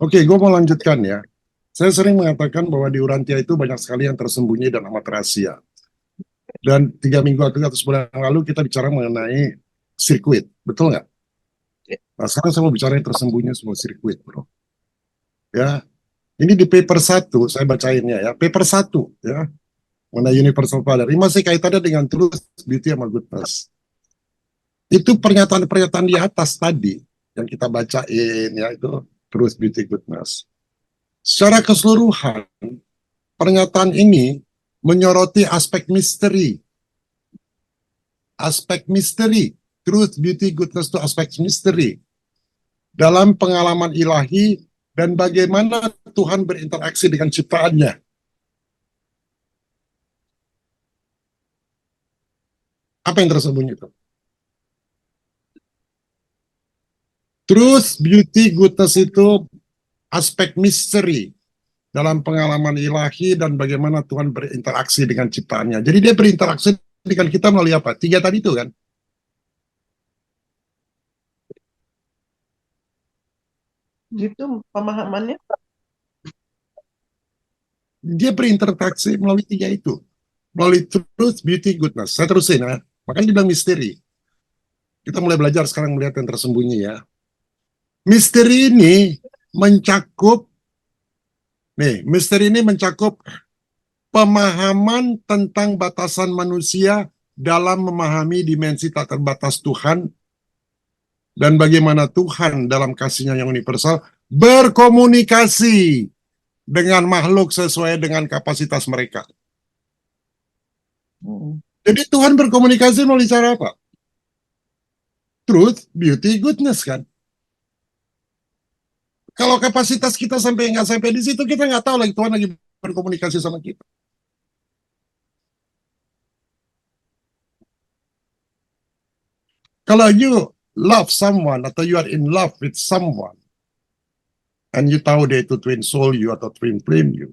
Oke, gue mau lanjutkan ya. Saya sering mengatakan bahwa di Urantia itu banyak sekali yang tersembunyi dan amat rahasia. Dan 3 minggu atau sebulan yang lalu kita bicara mengenai sirkuit, betul nggak? Nah, sekarang saya mau bicara yang tersembunyi semua sirkuit, bro. Ya, ini di paper 1, saya bacainnya ya. Paper 1, ya, mengenai Universal Father. Ini masih kaitannya dengan truth, beauty, sama goodness. Itu pernyataan-pernyataan di atas tadi, yang kita bacain, ya, itu truth, beauty, goodness. Secara keseluruhan, pernyataan ini menyoroti aspek misteri. Aspek misteri. Truth, beauty, goodness itu aspek misteri. Dalam pengalaman ilahi dan bagaimana Tuhan berinteraksi dengan ciptaannya. Apa yang tersembunyi itu? Truth, beauty, goodness itu aspek misteri dalam pengalaman ilahi dan bagaimana Tuhan berinteraksi dengan ciptaannya. Jadi dia berinteraksi dengan kita melalui apa? 3 tadi itu kan. Gitu pemahamannya. Dia berinteraksi melalui 3 itu. Melalui truth, beauty, goodness. Saya terusin ya. Makanya dia bilang misteri. Kita mulai belajar sekarang melihat yang tersembunyi ya. Misteri ini mencakup, misteri ini mencakup pemahaman tentang batasan manusia dalam memahami dimensi tak terbatas Tuhan dan bagaimana Tuhan dalam kasih-Nya yang universal berkomunikasi dengan makhluk sesuai dengan kapasitas mereka. Jadi Tuhan berkomunikasi melalui cara apa? Truth, beauty, goodness kan. Kalau kapasitas kita sampai nggak sampai di situ, kita nggak tahu lagi Tuhan lagi berkomunikasi sama kita. Kalau you love someone atau you are in love with someone, and you tahu dia itu twin soul you atau twin flame you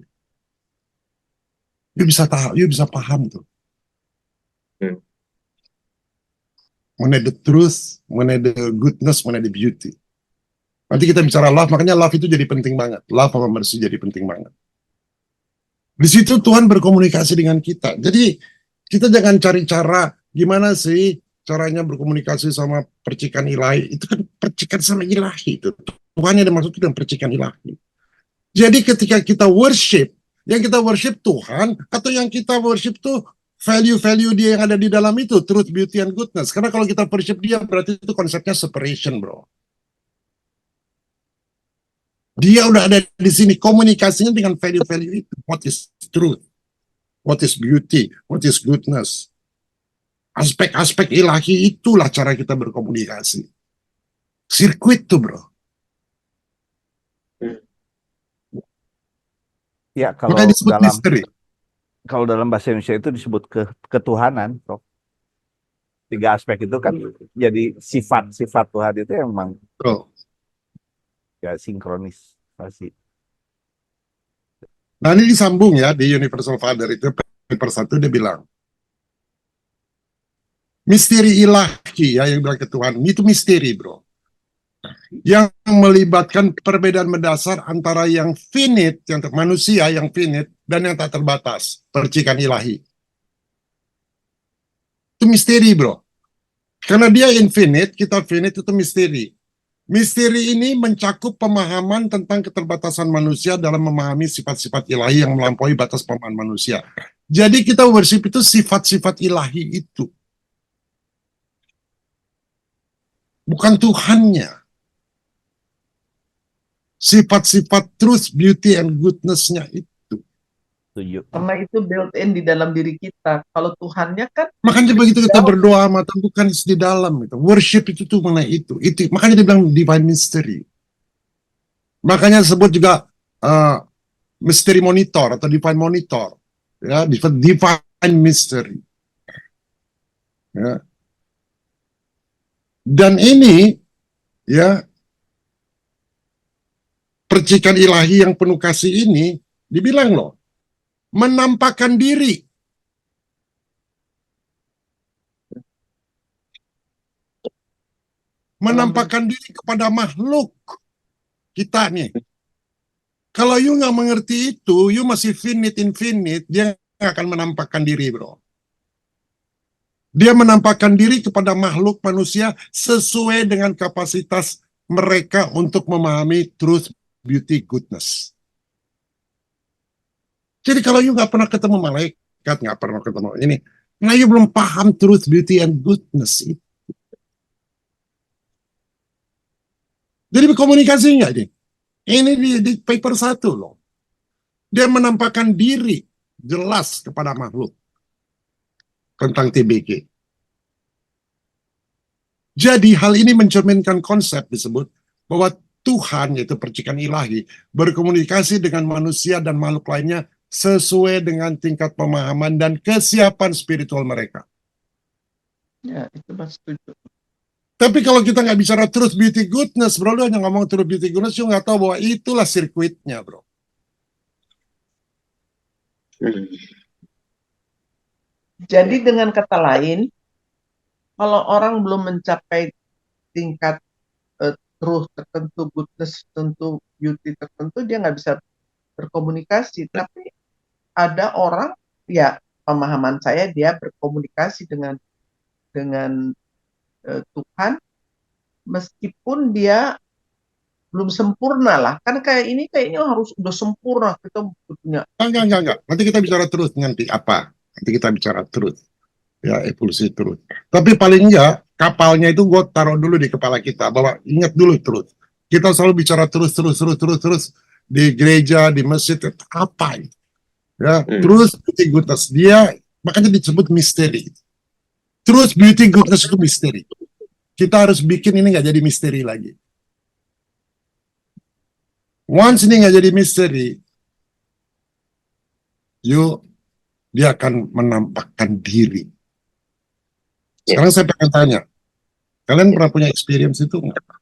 bisa tahu, you bisa paham tuh. Mengenai the truth, mengenai the goodness, mengenai the beauty. Nanti kita bicara love, makanya love itu jadi penting banget. Love sama mercy jadi penting banget. Di situ Tuhan berkomunikasi dengan kita. Jadi kita jangan cari cara gimana sih caranya berkomunikasi sama percikan ilahi. Itu kan percikan sama ilahi itu. Tuhan yang dimaksud dengan percikan ilahi. Jadi ketika kita worship, yang kita worship Tuhan atau yang kita worship tuh value-value dia yang ada di dalam itu, truth, beauty, and goodness. Karena kalau kita worship dia berarti itu konsepnya separation, bro. Dia udah ada di sini, komunikasinya dengan value-value itu. What is truth? What is beauty? What is goodness? Aspek-aspek ilahi itulah cara kita berkomunikasi. Sirkuit tuh, bro. Ya, Makanya disebut misteri. kalau dalam bahasa Indonesia itu disebut ketuhanan, Prof. 3 aspek itu kan jadi sifat-sifat Tuhan itu emang ya sinkronisasi. Nah ini disambung ya di Universal Father itu paper 1 dia bilang misteri ilahi ya yang bilang ke Tuhan itu misteri, bro, yang melibatkan perbedaan mendasar antara yang finite, yang manusia yang finite dan yang tak terbatas, percikan ilahi. Itu misteri, bro. Karena dia infinite, kita finite, itu misteri. Misteri ini mencakup pemahaman tentang keterbatasan manusia dalam memahami sifat-sifat ilahi yang melampaui batas pemahaman manusia. Jadi kita worship itu sifat-sifat ilahi itu. Bukan Tuhannya. Sifat-sifat truth, beauty, and goodness-nya itu. Karena itu built-in di dalam diri kita. Kalau Tuhannya kan... Makanya begitu kita berdoa sama Tuhan, bukan di dalam. Itu. Worship itu tuh mana itu. Makanya dia bilang divine mystery. Makanya disebut juga mystery monitor atau divine monitor. Ya, divine mystery. Ya. Dan ini, ya, percikan ilahi yang penuh kasih ini, dibilang loh, menampakkan diri. Menampakkan diri kepada makhluk kita nih. Kalau you nggak mengerti itu, you masih infinite, dia nggak akan menampakkan diri, bro. Dia menampakkan diri kepada makhluk manusia sesuai dengan kapasitas mereka untuk memahami truth, beauty, goodness. Jadi kalau you nggak pernah ketemu malaikat, nggak pernah ketemu ini, nah you belum paham truth, beauty, and goodness. Jadi berkomunikasi nggak nih? Ini di paper 1 loh. Dia menampakkan diri jelas kepada makhluk tentang TBG. Jadi hal ini mencerminkan konsep disebut bahwa Tuhan, yaitu percikan ilahi, berkomunikasi dengan manusia dan makhluk lainnya sesuai dengan tingkat pemahaman dan kesiapan spiritual mereka. Ya, itu Mas setuju. Tapi kalau kita nggak bicara truth, beauty, goodness, bro, lu hanya ngomong truth, beauty, goodness, lu nggak tahu bahwa itulah sirkuitnya, bro. Jadi dengan kata lain, kalau orang belum mencapai tingkat truth tertentu, goodness tertentu, beauty tertentu, dia nggak bisa berkomunikasi. Tapi ada orang, ya pemahaman saya, dia berkomunikasi dengan Tuhan, meskipun dia belum sempurna lah. Kan kayak ini kayaknya harus udah sempurna, kita punya. Enggak. Nanti kita bicara truth nanti apa? Nanti kita bicara truth. Ya, evolusi truth. Tapi paling enggak, kapalnya itu gue taruh dulu di kepala kita, bahwa ingat dulu truth. Kita selalu bicara terus di gereja, di masjid, apa itu? Ya, truth, beauty, goodness. Dia makanya disebut misteri. Truth, beauty, goodness itu misteri. Kita harus bikin ini nggak jadi misteri lagi. Once ini nggak jadi misteri, dia akan menampakkan diri. Sekarang saya pengen tanya, kalian pernah punya experience itu nggak?